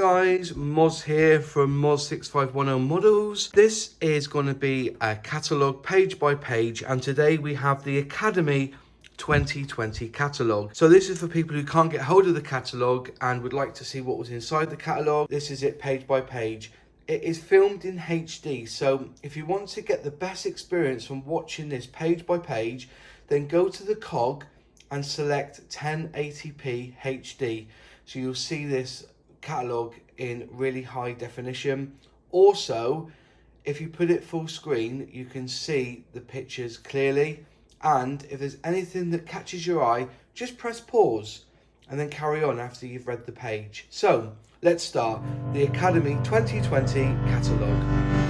guys, Moz here from Moz6510 Models. This is going to be a catalogue page by page, and today we have the Academy 2020 catalogue. So this is for people who can't get hold of the catalogue and would like to see what was inside the catalogue. This is it page by page. It is filmed in HD, so if you want to get the best experience from watching this page by page, then go to the cog and select 1080p HD. So you'll see this catalogue in really high definition. Also, if you put it full screen, you can see the pictures clearly. And if there's anything that catches your eye, just press pause and then carry on after you've read the page. So let's start the Academy 2020 catalogue.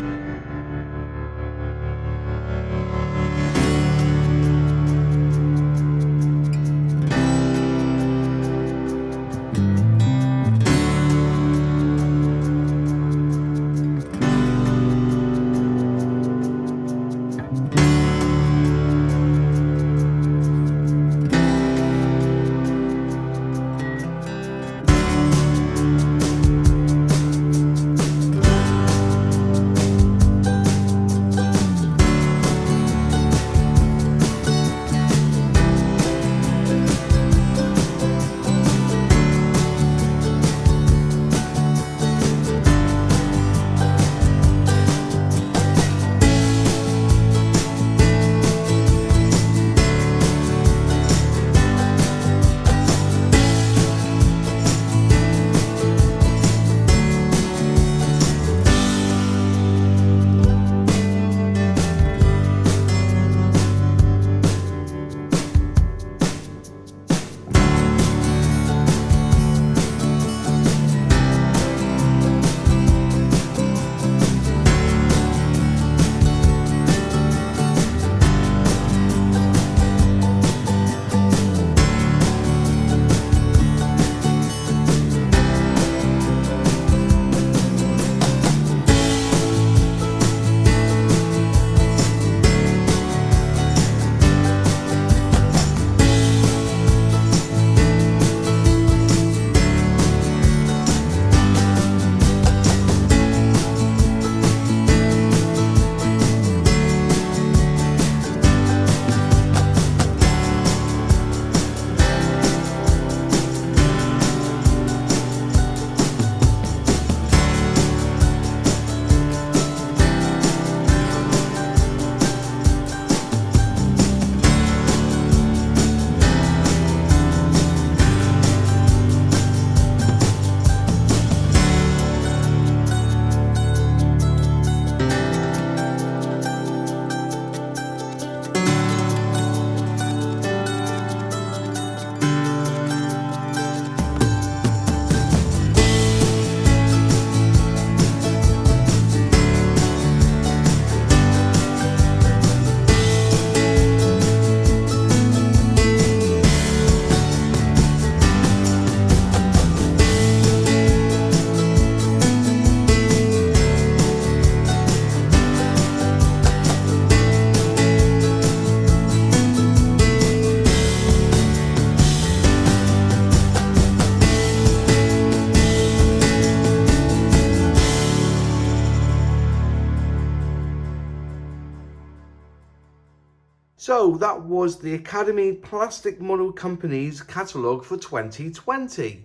So that was the Academy Plastic Model Company's catalogue for 2020.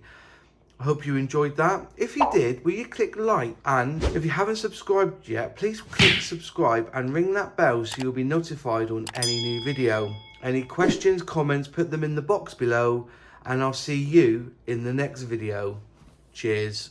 I hope you enjoyed that. If you did, will you click like? And if you haven't subscribed yet, please click subscribe and ring that bell so you'll be notified on any new video. Any questions, comments, put them in the box below, and I'll see you in the next video. Cheers.